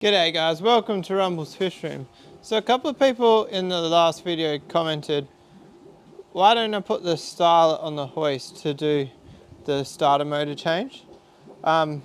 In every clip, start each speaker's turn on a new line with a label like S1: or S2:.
S1: G'day guys, welcome to Rumble's Fish Room. So a couple of people in the last video commented, why don't I put the starlet on the hoist to do the starter motor change? I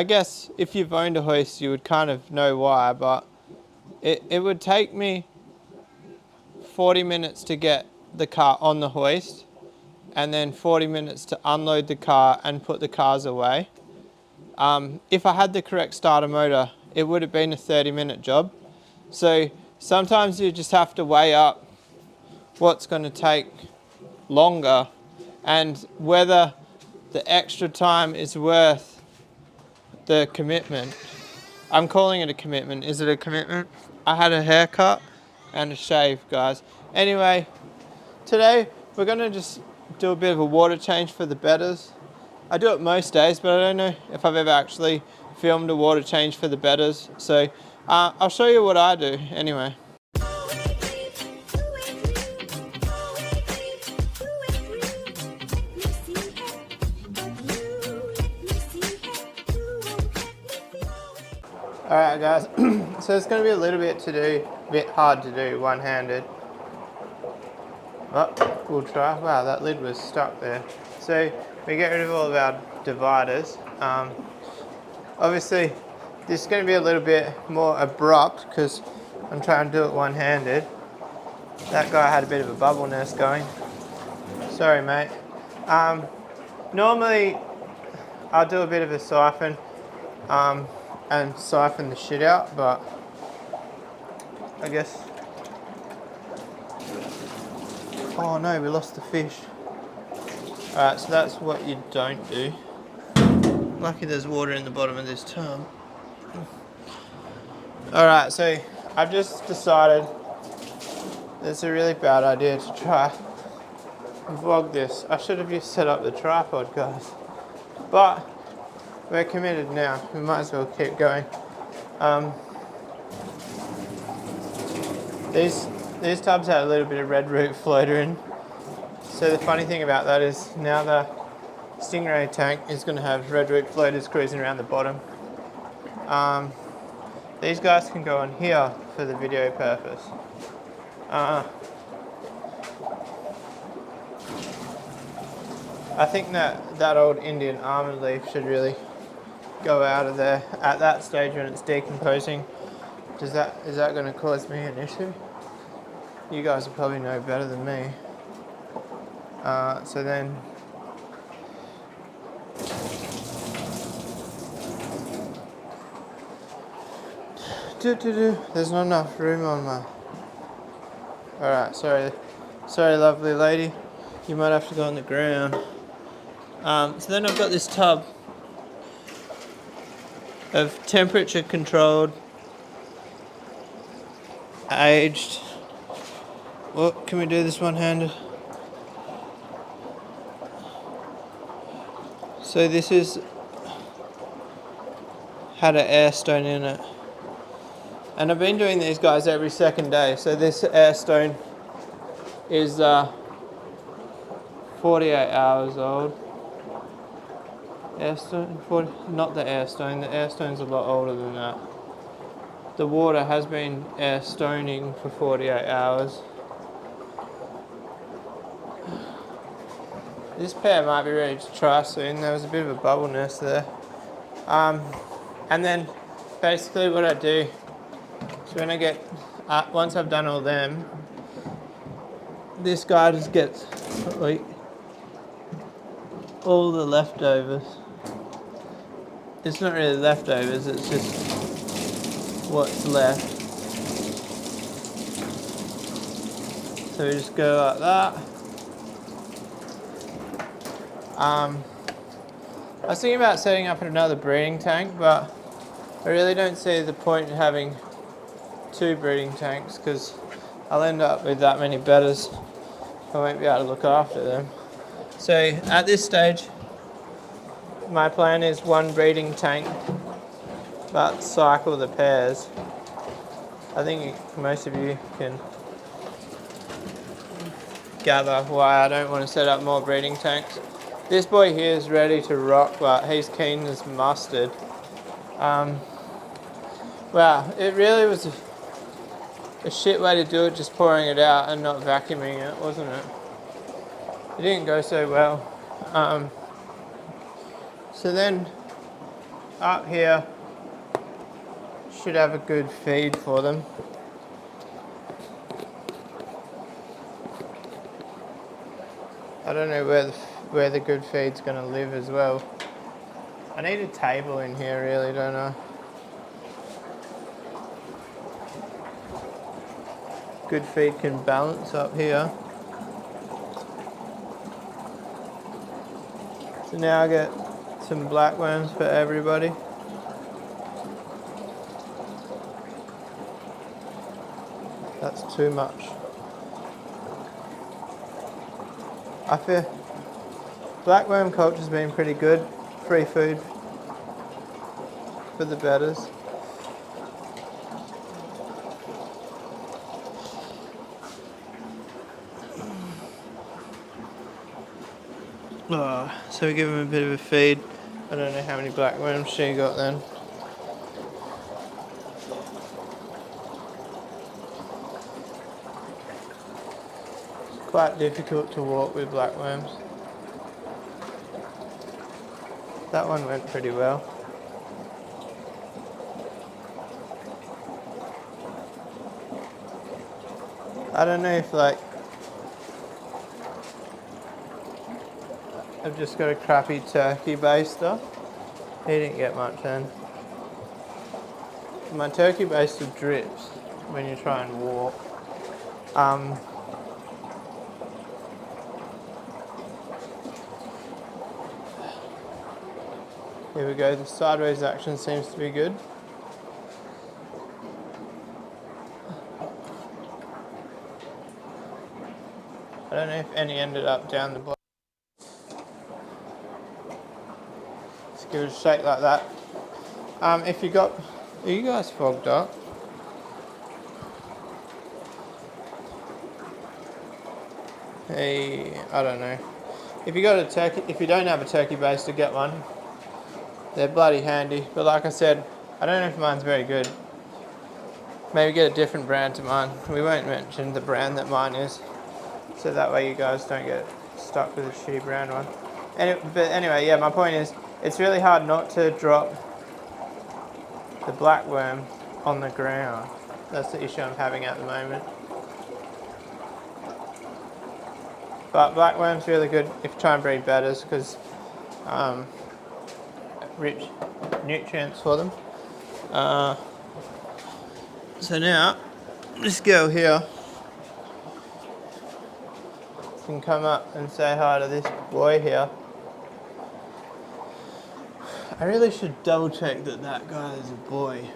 S1: guess if you've owned a hoist you would kind of know why, but it would take me 40 minutes to get the car on the hoist and then 40 minutes to unload the car and put the cars away. If I had the correct starter motor, it would have been a 30-minute job. So sometimes you just have to weigh up what's going to take longer and whether the extra time is worth the commitment. I'm calling it a commitment. Is it a commitment? I had a haircut and a shave, guys. Anyway, today we're going to just do a bit of a water change for the bettas. I do it most days, but I don't know if I've ever actually filmed a water change for the bettas. So I'll show you what I do anyway. Alright guys, so it's going to be a little bit hard to do one-handed. Oh, we'll try. Wow, that lid was stuck there. So we get rid of all of our dividers. Obviously, this is going to be a little bit more abrupt because I'm trying to do it one-handed. That guy had a bit of a bubble nest going. Sorry, mate. Normally, I'll do a bit of a siphon and siphon the shit out, but I guess... Oh no, we lost the fish. Alright, so that's what you don't do. Lucky there's water in the bottom of this tub. Alright, so I've just decided it's a really bad idea to try and vlog this. I should have just set up the tripod, guys. But we're committed now. We might as well keep going. These tubs had a little bit of red root floater in. So the funny thing about that is now the Stingray tank is going to have red root floaters cruising around the bottom. These guys can go on here for the video purpose. I think that old Indian almond leaf should really go out of there at that stage when it's decomposing. Is that going to cause me an issue? You guys will probably know better than me. So then there's not enough room on my... Alright, sorry lovely lady. You might have to go on the ground. So then I've got this tub of temperature controlled, aged... Well, can we do this one-handed? So this is had an air stone in it. And I've been doing these guys every second day. So this air stone is 48 hours old. Air stone, not the air stone. The air stone's a lot older than that. The water has been air stoning for 48 hours. This pair might be ready to try soon. There was a bit of a bubble nest there. And then basically what I do is when I get, once I've done all them, this guy just gets like all the leftovers. It's not really leftovers, it's just what's left. So we just go like that. I was thinking about setting up another breeding tank, but I really don't see the point in having two breeding tanks because I'll end up with that many bettas. I won't be able to look after them. So at this stage, my plan is one breeding tank, but cycle the pairs. I think most of you can gather why I don't want to set up more breeding tanks. This boy here is ready to rock, but he's keen as mustard. Wow, it really was a shit way to do it, just pouring it out and not vacuuming it, wasn't it? It didn't go so well. So then up here should have a good feed for them. I don't know where the good feed's going to live as well. I need a table in here really, don't I? Good feed can balance up here. So now I get some black worms for everybody. That's too much. I feel black worm culture's been pretty good. Free food for the betters. Oh, so we give them a bit of a feed. I don't know how many black worms she got then. It's quite difficult to walk with black worms. That one went pretty well. I don't know if like I've just got a crappy turkey baster. He didn't get much then. My turkey baster drips when you try and walk. Here we go, the sideways action seems to be good. I don't know if any ended up down the bottom. Just give it a shake like that. If you got, are you guys fogged up? Hey, I don't know. If you got a turkey, if you don't have a turkey baster, get one. They're bloody handy. But like I said, I don't know if mine's very good. Maybe get a different brand to mine. We won't mention the brand that mine is, so that way you guys don't get stuck with a shitty brand one. But anyway, yeah, my point is, it's really hard not to drop the black worm on the ground. That's the issue I'm having at the moment. But black worm's really good if you try and breed betters, because rich nutrients for them. So now, this girl here can come up and say hi to this boy here. I really should double check that that guy is a boy.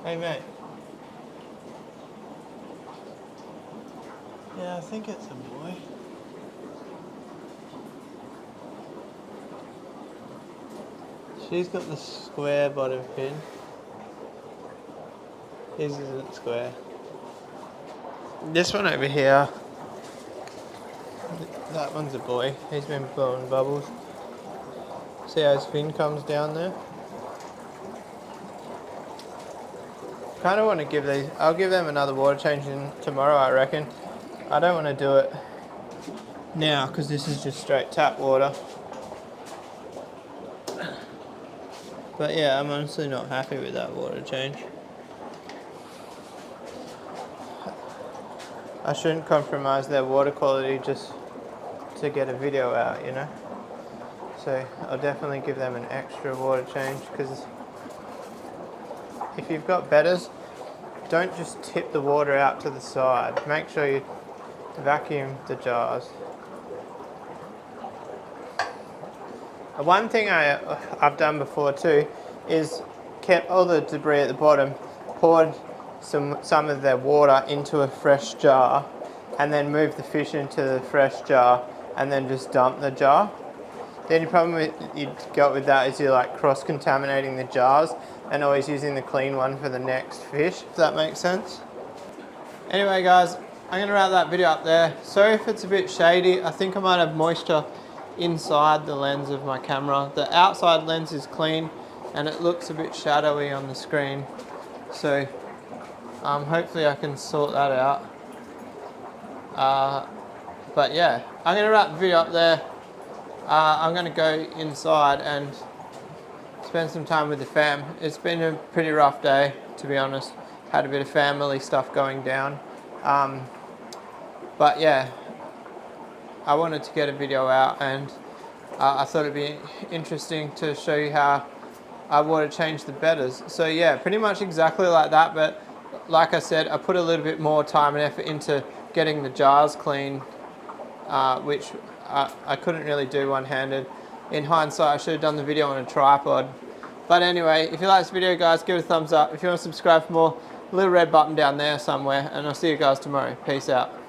S1: Hey mate. Yeah, I think it's a boy. She's got the square bottom fin. His isn't square. This one over here, that one's a boy. He's been blowing bubbles. See how his fin comes down there? Kind of want to give these, I'll give them another water change in tomorrow, I reckon. I don't want to do it now because this is just straight tap water. But yeah, I'm honestly not happy with that water change. I shouldn't compromise their water quality just to get a video out, you know? So I'll definitely give them an extra water change, because if you've got betters, don't just tip the water out to the side. Make sure you vacuum the jars. One thing I've done before too is kept all the debris at the bottom, poured some of their water into a fresh jar, and then moved the fish into the fresh jar, and then just dump the jar. The only problem you'd got with that is you're like cross-contaminating the jars and always using the clean one for the next fish, if that makes sense. Anyway guys, I'm going to wrap that video up there. Sorry if it's a bit shady. I think I might have moisture inside the lens of my camera. The outside lens is clean and it looks a bit shadowy on the screen. So hopefully I can sort that out. But yeah, I'm going to wrap the video up there. I'm going to go inside and spend some time with the fam. It's been a pretty rough day, to be honest. Had a bit of family stuff going down. But yeah, I wanted to get a video out, and I thought it'd be interesting to show you how I water change the bettas. So yeah, pretty much exactly like that, but like I said, I put a little bit more time and effort into getting the jars clean, which I couldn't really do one-handed. In hindsight, I should have done the video on a tripod. But anyway, if you like this video, guys, give it a thumbs up. If you want to subscribe for more, little red button down there somewhere, and I'll see you guys tomorrow. Peace out.